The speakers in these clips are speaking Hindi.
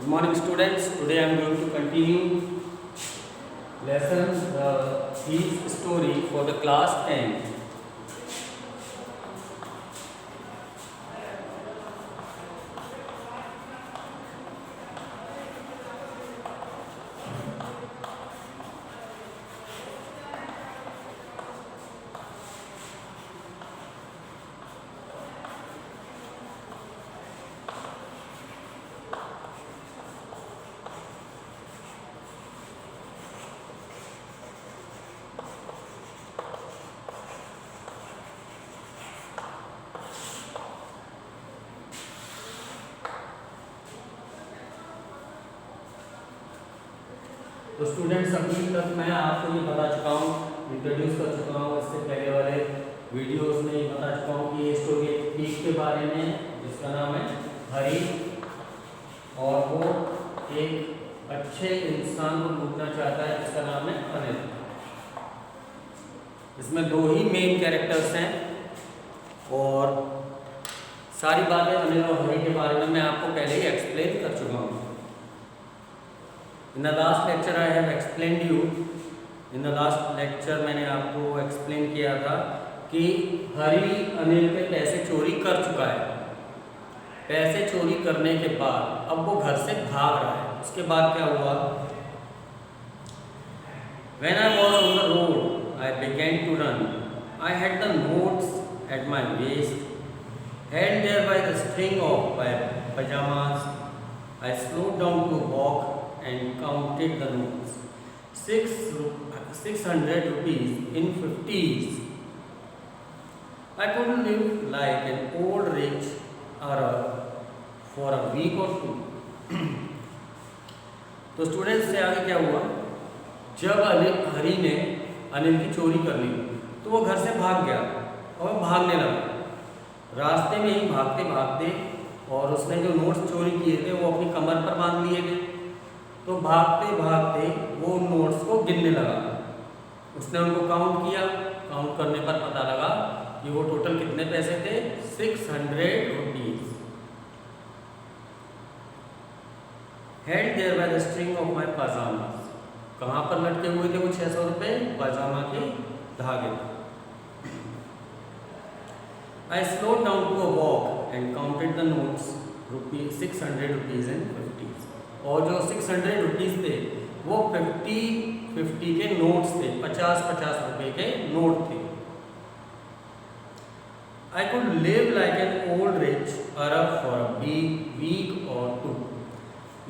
Good morning, students. Today I am going to continue lesson his story for the class 10. तो स्टूडेंट्स अभी तक मैं आपको ये बता चुका हूँ, इंट्रोड्यूस कर चुका हूँ। इससे पहले वाले वीडियोस में ये बता चुका हूँ कि ये स्टोरी एक पीक के बारे में जिसका नाम है हरी, और वो एक अच्छे इंसान को ढूंढना चाहता है जिसका नाम है अनिल। इसमें दो ही मेन कैरेक्टर्स हैं और सारी बातें अनिल और हरी के बारे में मैं आपको पहले ही एक्सप्लेन कर चुका हूँ। In the last lecture I have explained you, in the last lecture मैंने आपको एक्सप्लेन किया था कि हरी अनिल के पैसे चोरी कर चुका है। पैसे चोरी करने के बाद अब वो घर से भाग रहा है। उसके बाद क्या हुआ? When I was on the road, I began to run. I had the notes at my waist, held there by the string of my pajamas. I slowed down to walk and counted the notes. 600 rupees in 50s. I couldn't live like an old rich Arab for a week or two. तो स्टूडेंट्स से आगे क्या हुआ? जब हरी ने अनिल की चोरी कर ली तो वो घर से भाग गया और भागने लगा। रास्ते में ही भागते भागते और उसने जो नोट्स चोरी किए थे वो अपनी कमर पर बांध लिए थे। तो भागते भागते वो नोट्स को गिनने लगा। उसने उनको काउंट किया। काउंट करने पर पता लगा कि वो टोटल कितने पैसे थे? 600 rupees. Held there by the string of my pyjamas. कहाँ पर लटके हुए थे वो 600 रुपये? पाजामा के धागे। I slow down to a walk and counted the notes 600 rupees and 50s। और जो 600 रुपीज़ थे वो 50 के नोट्स थे, 50 रुपए के नोट थे। I could live like an old rich Arab for a week or two.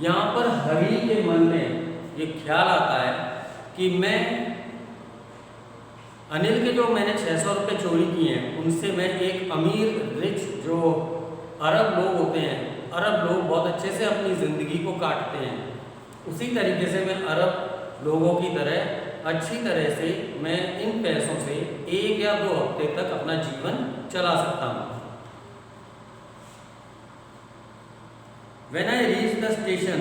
यहाँ पर हरी के मन में ये ख्याल आता है कि मैं अनिल के जो मैंने 600 रुपये चोरी किए हैं उनसे मैं एक अमीर रिच जो अरब लोग होते हैं, अरब लोग बहुत अच्छे से अपनी ज़िंदगी को काटते हैं, उसी तरीके से मैं अरब लोगों की तरह अच्छी तरह से मैं इन पैसों से 1 या 2 हफ्ते तक अपना जीवन चला सकता हूँ। When I reached the station,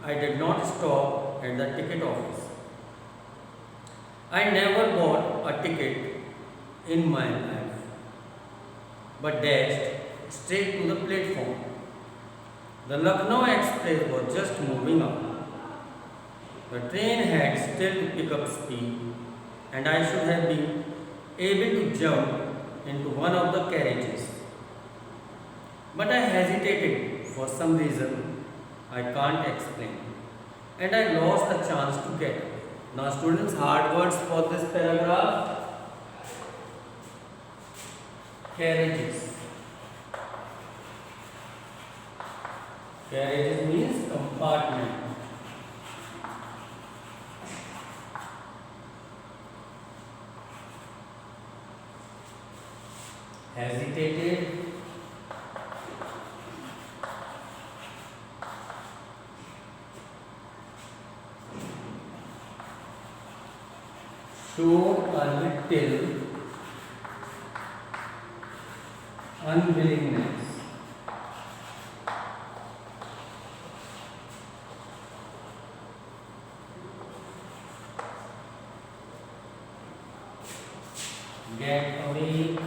I did not stop at the ticket office. I never bought a ticket in my life, but dashed straight to the platform. The Lucknow Express was just moving up. The train had still to pick up speed, and I should have been able to jump into one of the carriages. But I hesitated for some reason I can't explain, and I lost the chance to get away. Now, students, hard words for this paragraph. Carriages. Carriages means compartment. Hesitated. Showed a little unwillingness. Get away,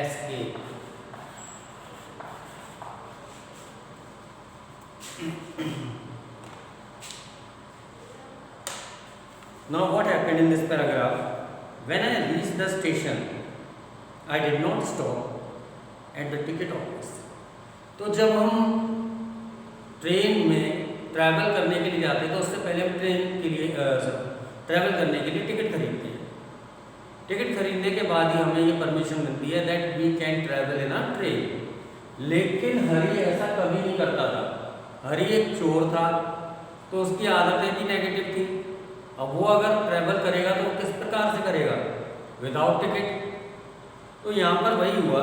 escape. Now what happened in this paragraph? When I reached the station, I did not stop at the ticket office. तो जब हम ट्रेन में ट्रैवल करने के लिए जाते हैं तो उससे पहले हम ट्रेन के लिए ट्रैवल करने के लिए टिकट खरीदते हैं। टिकट खरीदने के बाद ही हमें ये परमिशन मिलती है that we can travel in a train. लेकिन हरी ऐसा कभी नहीं करता था। हरी एक चोर था, तो उसकी आदतें भी नेगेटिव थी। अब वो अगर ट्रैवल करेगा तो किस प्रकार से करेगा? Without ticket. तो यहाँ पर वही हुआ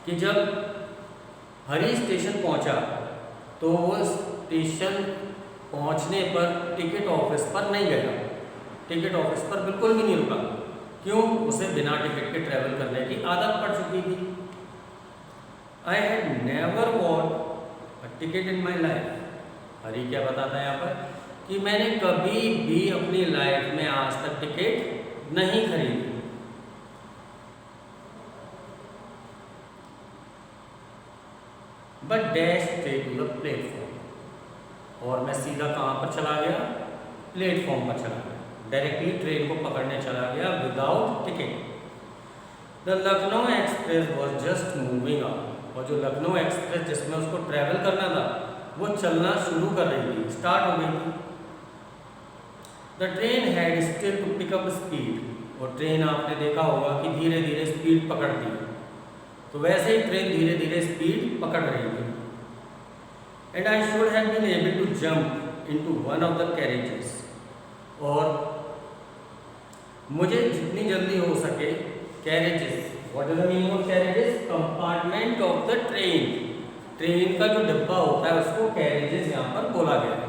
कि जब हरी स्टेशन पहुँचा तो वो स्टेशन पहुँचने पर टिकट ऑफिस पर नहीं गया। टिकट ऑफिस पर बिल्कुल भी नहीं रुका। क्यों? उसे बिना टिकट के ट्रैवल करने की आदत पड़ चुकी थी। I had never bought a ticket in my life. Hari क्या बताता है यहाँ पर कि मैंने कभी भी अपनी लाइफ में आज तक टिकट नहीं खरीदी। But dash straight to the platform. और मैं सीधा कहाँ पर चला गया? प्लेटफॉर्म पर चला गया। डायरेक्टली ट्रेन को पकड़ने चला गया without ticket. The Lucknow express was just moving out. और जो लखनऊ एक्सप्रेस जिसमें उसको ट्रैवल करना था वो चलना शुरू कर रही थी, स्टार्ट हो गई थी। The train had still to pick up speed. और ट्रेन आपने देखा होगा कि धीरे धीरे स्पीड पकड़ती है, तो वैसे ही ट्रेन धीरे धीरे स्पीड पकड़ रही थी। And I should have been able to jump into one of the carriages. और मुझे जितनी जल्दी हो सके carriages, what is the meaning of carriages? Compartment of the train. Train का जो डिब्बा होता है उसको कैरेजेस यहाँ पर बोला गया है।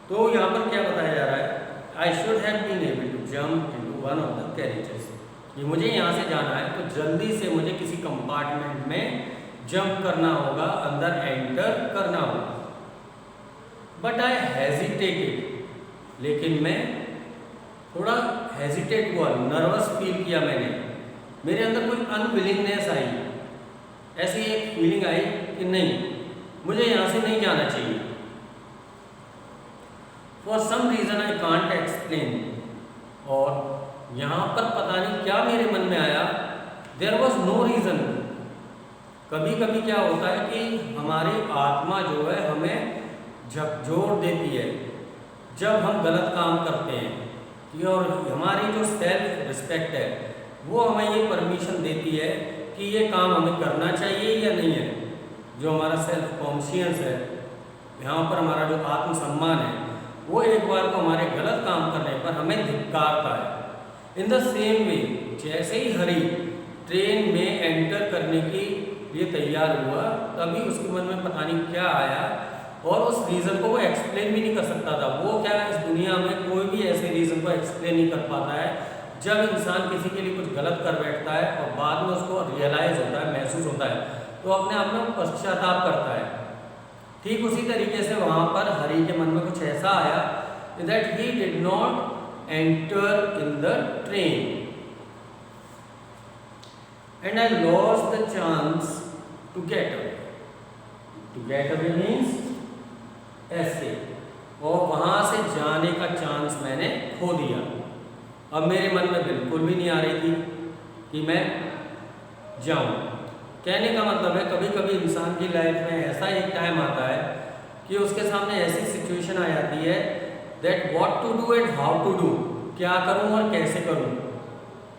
तो यहाँ पर क्या बताया जा रहा है? I should have been able to jump into one of the carriages. ये मुझे यहाँ से जाना है तो जल्दी से मुझे किसी कंपार्टमेंट में जंप करना होगा, अंदर एंटर करना होगा। But I hesitated. लेकिन मैं थोड़ा हेजिटेट हुआ, नर्वस फील किया मैंने। मेरे अंदर कोई अनविलिंगनेस आई, ऐसी एक फीलिंग आई कि नहीं, मुझे यहाँ से नहीं जाना चाहिए। For some reason I can't explain. और यहाँ पर पता नहीं क्या मेरे मन में आया, देयर वॉज नो रीज़न। कभी कभी क्या होता है कि हमारी आत्मा जो है हमें झकझोर देती है जब हम गलत काम करते हैं, और हमारी जो सेल्फ रिस्पेक्ट है वो हमें ये परमिशन देती है कि ये काम हमें करना चाहिए या नहीं है। जो हमारा सेल्फ कॉन्शियस है, यहाँ पर हमारा जो आत्मसम्मान है, वो एक बार को हमारे गलत काम करने पर हमें धिक्कारता है। इन द सेम वे, जैसे ही हरी ट्रेन में एंटर करने के लिए तैयार हुआ, तभी उसके मन में पता नहीं क्या आया, और उस रीज़न को वो एक्सप्लेन भी नहीं कर सकता था। वो क्या, इस दुनिया में कोई भी ऐसे रीज़न को एक्सप्लेन नहीं कर पाता है। जब इंसान किसी के लिए कुछ गलत कर बैठता है और बाद में उसको रियलाइज़ होता है, महसूस होता है, तो अपने आप में पश्चाताप करता है। ठीक उसी तरीके से वहाँ पर हरी के मन में कुछ ऐसा आया that he did not enter in the train and I lost the chance to get away. To get away means escape. और वहाँ से जाने का चांस मैंने खो दिया। अब मेरे मन में बिल्कुल भी नहीं आ रही थी कि मैं जाऊँ। कहने का मतलब है कभी कभी इंसान की लाइफ में ऐसा एक टाइम आता है कि उसके सामने ऐसी सिचुएशन आ जाती है that what to do and how to do, क्या करूं और कैसे करूं,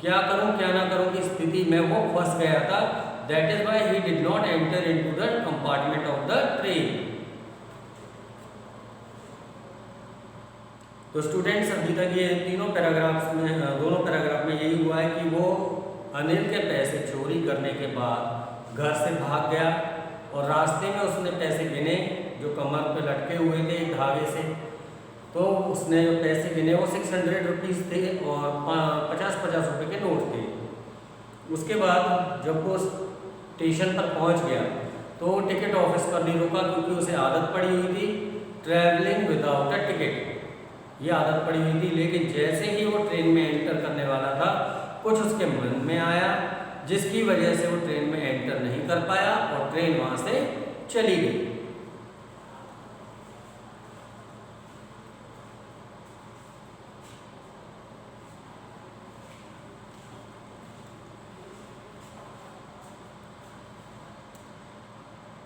क्या करूं क्या ना करूं की स्थिति में वो फंस गया था। That is why he did not enter into the compartment of the train. तो स्टूडेंट्स, अभी तक ये दोनों पैराग्राफ में यही हुआ है कि वो अनिल के पैसे चोरी करने के बाद घर से भाग गया और रास्ते में उसने पैसे गिने जो कमर पे लटके हुए थे एक धागे से। तो उसने जो पैसे गिने वो 600 रुपीज़ थे और 50-50 रुपये के नोट थे। उसके बाद जब वो स्टेशन पर पहुंच गया तो वो टिकट ऑफिस पर नहीं रुका, क्योंकि उसे आदत पड़ी हुई थी ट्रैवलिंग विदाउट अ टिकट। ये आदत पड़ी हुई थी। लेकिन जैसे ही वो ट्रेन में एंटर करने वाला था, कुछ उसके मन में आया जिसकी वजह से वो ट्रेन में एंटर नहीं कर पाया और ट्रेन वहाँ से चली गई।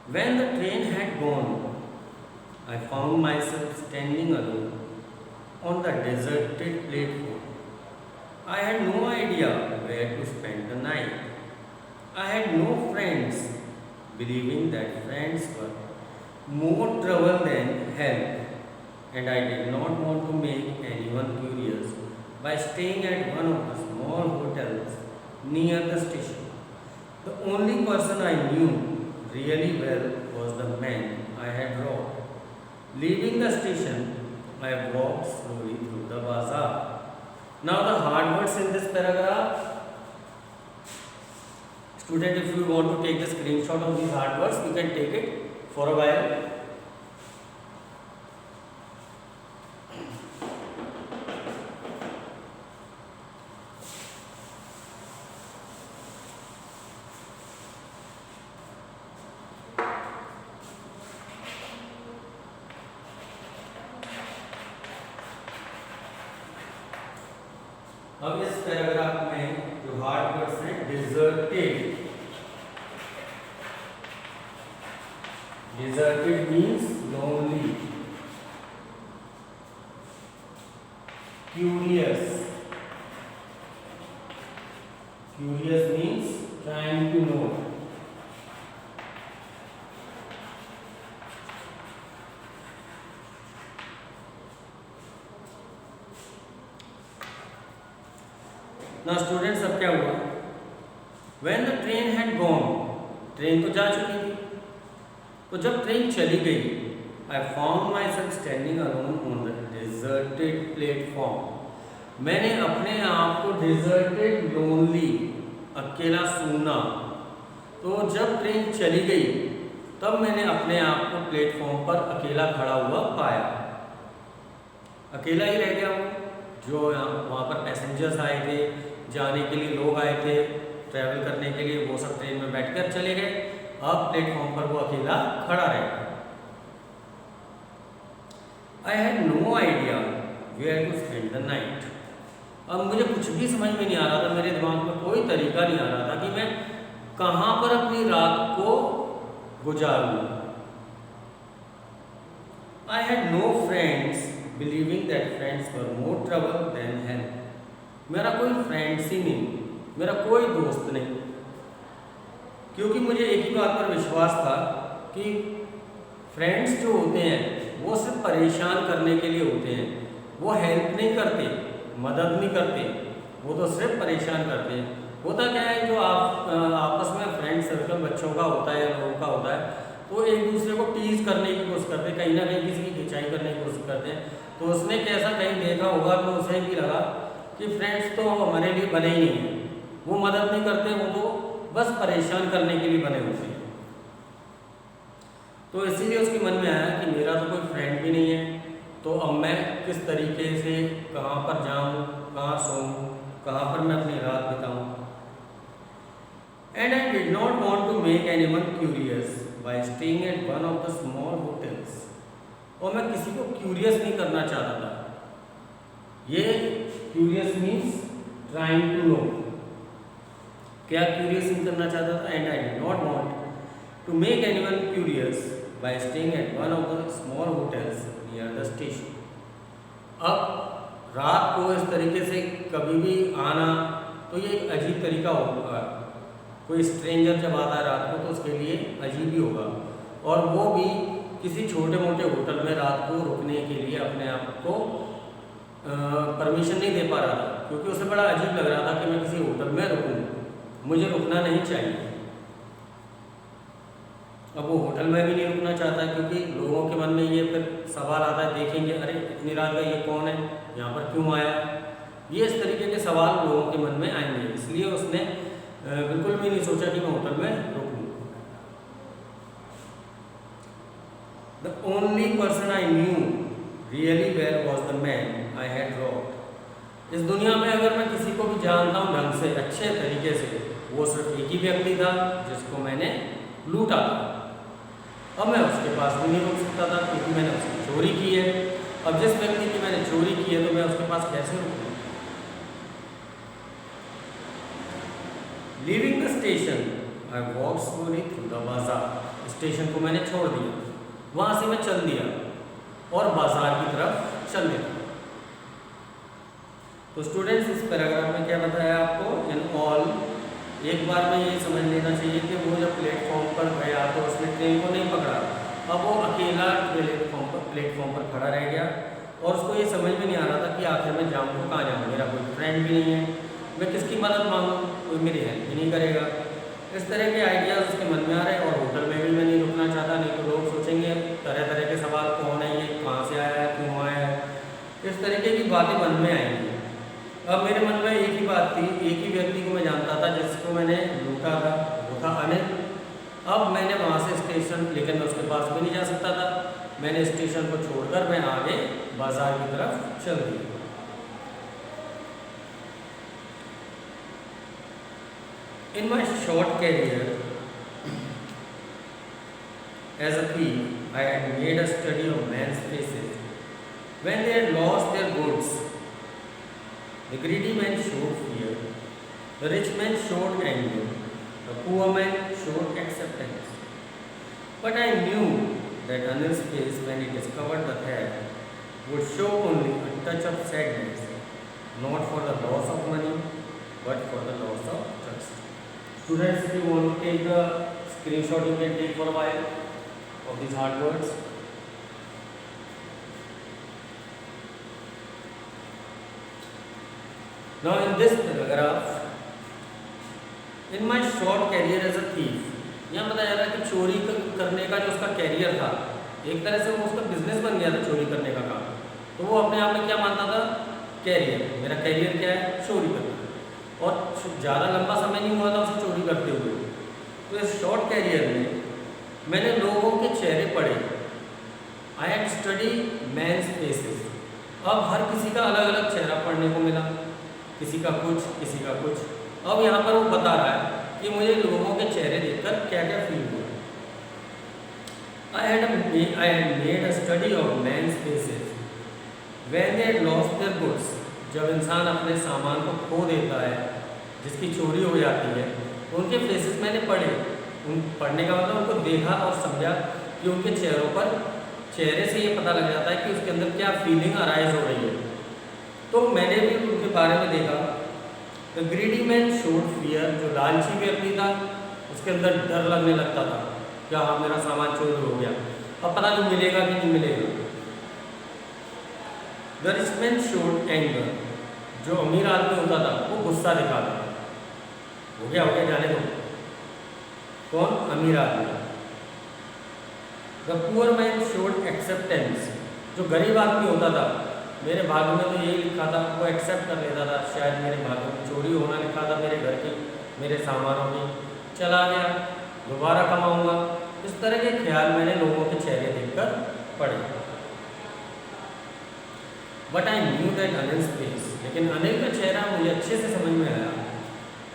When the train had gone, I found myself standing alone on the deserted platform. I had no idea where to spend the night. I had no friends, believing that friends were more trouble than help, and I did not want to make anyone curious by staying at one of the small hotels near the station. The only person I knew really well was the man I had robbed. Leaving the station, I walked slowly through the bazaar. Now the hard words in this paragraph, student, if you want to take the screenshot of these hard words, you can take it for a while. अब इस पैराग्राफ में जो हार्ड वर्ड्स हैं, deserted, deserted means lonely, curious, curious means trying to know, ना स्टूडेंट्स अब क्या हुआ, When the train had gone, train तो जा चुकी थी, तो जब ट्रेन चली गई, I found myself standing alone on the deserted platform. मैंने अपने आप को deserted, lonely, अकेला सूना, तो जब ट्रेन चली गई तब मैंने अपने आप को प्लेटफॉर्म पर अकेला खड़ा हुआ पाया, अकेला ही रह गया हूँ। जो वहाँ पर पैसेंजर्स आए थे, जाने के लिए लोग आए थे, ट्रैवल करने के लिए, वो सब ट्रेन में बैठकर चले गए, अब प्लेटफॉर्म पर वो अकेला खड़ा रहा। I had no idea where to spend the night. अब मुझे कुछ भी समझ में नहीं आ रहा था, मेरे दिमाग में कोई तरीका नहीं आ रहा था कि मैं कहाँ पर अपनी रात को गुजारूँ। I had no friends, believing that friends were more trouble than help. मेरा कोई फ्रेंड्स ही नहीं, मेरा कोई दोस्त नहीं, क्योंकि मुझे एक ही बात पर विश्वास था कि फ्रेंड्स जो होते हैं वो सिर्फ परेशान करने के लिए होते हैं, वो हेल्प नहीं करते, मदद नहीं करते, वो तो सिर्फ परेशान करते हैं। होता क्या है, जो आप आपस में फ्रेंड सर्कल बच्चों का होता है, लोगों का होता है, तो एक दूसरे को टीज करने की कोशिश करते हैं, कहीं ना कहीं किसी की खिंचाई करने की कोशिश करते हैं। तो उसने कैसा कहीं देखा होगा तो उसे भी लगा कि फ्रेंड्स तो हमारे लिए बने ही नहीं हैं, वो मदद नहीं करते, वो तो बस परेशान करने के लिए बने होते हैं। तो इसीलिए उसके मन में आया कि मेरा तो कोई फ्रेंड भी नहीं है, तो अब मैं किस तरीके से कहाँ पर जाऊँ, कहाँ सोऊँ, कहाँ पर मैं अपनी रात बिताऊँ। And I did not want to make anyone curious by staying at one of the small hotels. और मैं किसी को क्यूरियस नहीं करना चाहता था। ये curious means trying to know, क्या क्यूरियस नहीं करना चाहता था। And I did not want to make anyone curious by staying at one of the small hotels near the station. अब रात को इस तरीके से कभी भी आना तो ये एक अजीब तरीका होगा, कोई स्ट्रेंजर जब आता है रात को तो उसके लिए अजीब ही होगा, और वो भी किसी छोटे मोटे होटल में रात को रुकने के लिए अपने आप को परमिशन नहीं दे पा रहा था, क्योंकि उसे बड़ा अजीब लग रहा था कि मैं किसी होटल में रुकूं, मुझे रुकना नहीं चाहिए। अब वो होटल में भी नहीं रुकना चाहता है, क्योंकि लोगों के मन में ये फिर सवाल आता है, देखेंगे अरे इतनी रात का ये कौन है, यहाँ पर क्यों आया, ये इस तरीके के सवाल लोगों के मन में आएंगे। इसलिए उसने बिल्कुल भी नहीं सोचा कि मैं होटल में रुकूं। The only person I knew really well was the man I had robbed। इस दुनिया में अगर मैं किसी को भी जानता हूँ ढंग से, अच्छे तरीके से, वो सिर्फ एक ही व्यक्ति था जिसको मैंने लूटा था। अब मैं उसके पास भी नहीं रुक सकता था, क्योंकि मैंने उसकी चोरी की है। अब जिस व्यक्ति की मैंने चोरी की है तो मैं उसके पास कैसे रुकूँ। Leaving the station, I walked slowly through the bazaar। Station को मैंने छोड़ दिया, वहाँ से मैं चल दिया और बाजार की तरफ चल दिया। तो स्टूडेंट्स, इस पैराग्राफ में क्या बताया आपको, इन ऑल, एक बार में ये समझ लेना चाहिए कि वो जब प्लेटफॉर्म पर गया तो उसने ट्रेन को नहीं पकड़ा, अब वो अकेला प्लेटफॉर्म पर खड़ा रह गया और उसको ये समझ में नहीं आ रहा था कि आखिर मैं जाऊँ तो कहाँ जाऊँ, मेरा कोई फ्रेंड भी नहीं है, मैं किसकी मदद मांगूँ, कोई मेरी हेल्प भी नहीं करेगा। इस तरह के आइडियाज़ उसके मन में आ रहे हैं और होटल में भी मैं नहीं रुकना चाहता, नहीं तो लोग सोचेंगे तरह तरह के सवाल, कौन है ये, कहाँ से आया है, क्यों आया है, इस तरीके की बातें मन में आएंगी। अब मेरे मन में एक ही बात थी, एक ही व्यक्ति को मैं जानता था जिसको मैंने लूटा था, वो था अनिल। अब मैंने वहाँ से स्टेशन, लेकिन मैं उसके पास भी नहीं जा सकता था, मैंने स्टेशन को छोड़कर मैं आगे बाजार की तरफ चल दिया। In my short career as a thief, I had made a study of men's faces. When they had lost their goods, the greedy man showed fear, the rich man showed anger, the poor man showed acceptance. But I knew that Anil's face, when he discovered the theft, would show only a touch of sadness, not for the loss of money, but for the loss of trust. Students, if you want to take the screenshot, you can take for a while of these hard words. Now in this paragraph, in my short career as a thief, यहाँ बताया जा रहा है कि चोरी करने का जो उसका कैरियर था, एक तरह से वो उसका बिजनेस बन गया था चोरी करने का काम। तो वो अपने आप में क्या मानता था, कैरियर, मेरा कैरियर क्या है, चोरी करना। और ज़्यादा लंबा समय नहीं हुआ था उसे चोरी करते हुए। तो इस शॉर्ट कैरियर में मैंने लोगों के चेहरे पढ़े, I had study men's faces. अब हर किसी का अलग अलग चेहरा पढ़ने को मिला, किसी का कुछ, किसी का कुछ। अब यहाँ पर वो बता रहा है कि मुझे लोगों के चेहरे देखकर क्या क्या फील हुआ। I had made a study of men's faces when they had lost their goods. जब इंसान अपने सामान को खो देता है, जिसकी चोरी हो जाती है, उनके फेसेस मैंने पढ़े। उन पढ़ने का मतलब उनको देखा और समझा कि उनके चेहरों पर, चेहरे से ये पता लग जाता है कि उसके अंदर क्या फीलिंग अराइज हो रही है। तो मैंने भी उनके बारे में देखा। The greedy man showed fear, जो लालची व्यक्ति था उसके अंदर डर लगने लगता था, क्या हाँ मेरा सामान चोरी हो गया, अब पता नहीं मिलेगा कि नहीं मिलेगा। The rich man showed anger, जो अमीर आदमी होता था वो गुस्सा दिखाता था, हो गया जाने दो। कौन, अमीर आदमी। The poor man showed acceptance, जो गरीब आदमी होता था, मेरे भाग्य में तो यही लिखा था, वो एक्सेप्ट कर लेता था, शायद मेरे भाग्य में चोरी होना लिखा था मेरे घर की, मेरे सामानों की, चला गया, दोबारा कमाऊंगा। इस तरह के ख्याल मैंने लोगों के चेहरे देखकर पढ़े। But I knew that Anil's face, लेकिन अनिल का चेहरा मुझे अच्छे से समझ में आया।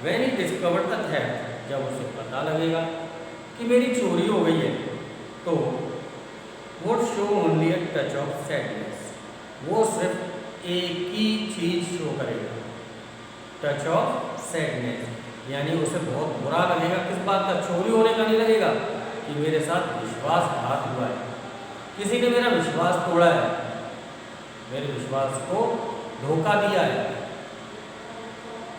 When he discovered the theft, जब उसे पता लगेगा कि मेरी चोरी हो गई है, तो would show only a touch of sadness, वो सिर्फ एक ही चीज शो करेगा, टच ऑफ सैडनेस, यानी उसे बहुत बुरा लगेगा। किस बात का, चोरी होने का नहीं लगेगा, कि मेरे साथ विश्वासघात हुआ है, किसी ने मेरा विश्वास तोड़ा है, मेरे विश्वास को धोखा दिया है।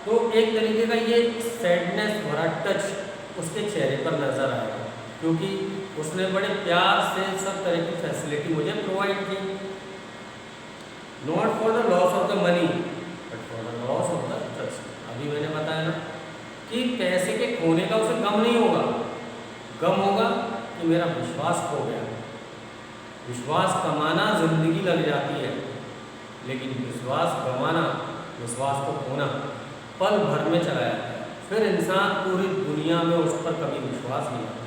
तो एक तरीके का ये सैडनेस भरा टच उसके चेहरे पर नजर आएगा, क्योंकि उसने बड़े प्यार से सब तरह की फैसिलिटी मुझे प्रोवाइड की। Not for the loss of the money but for the loss of the trust. अभी मैंने बताया ना कि पैसे के खोने का उसे गम नहीं होगा, गम होगा कि मेरा विश्वास खो गया। विश्वास कमाना जिंदगी लग जाती है, लेकिन विश्वास गंवाना, विश्वास को खोना पल भर में चला जाता है, फिर इंसान पूरी दुनिया में उस पर कभी विश्वास नहीं आता।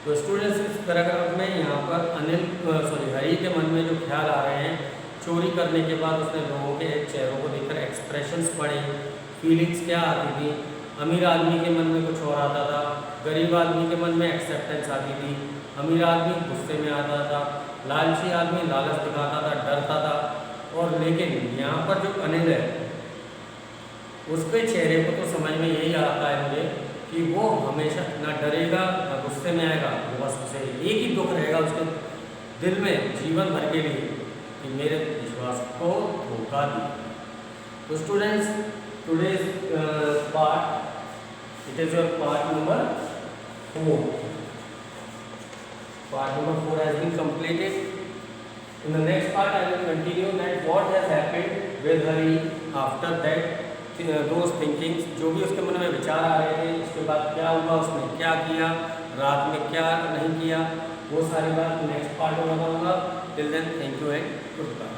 तो स्टूडेंट्स, इस पैराग्राफ में यहाँ पर हरी के मन में जो ख्याल आ रहे हैं, चोरी करने के बाद उसने लोगों के चेहरों को देखकर एक्सप्रेशंस पढ़े, फीलिंग्स क्या आती थी। अमीर आदमी के मन में कुछ और आता था, गरीब आदमी के मन में एक्सेप्टेंस आती थी, अमीर आदमी गुस्से में आता था, लालची आदमी लालच दिखाता था, डरता था। और लेकिन यहाँ पर जो अनिल है, उसके चेहरे को तो समझ में यही आता है मुझे कि वो हमेशा ना डरेगा ना गुस्से में आएगा, वो बस दुख रहेगा उसके दिल में जीवन भर के लिए कि मेरे विश्वास को धोखा दिया। तो students, today's part, it is your part number 4. Part number 4 has been completed. In the next part I will continue that what has happened with Hari after that, those thinkings, जो भी उसके मन में विचार आ रहे थे, उसके बाद क्या हुआ, उसने क्या किया, रात में क्या नहीं किया, वो सारी बात नेक्स्ट पार्ट में बताऊंगा। Till then thank you and good bye.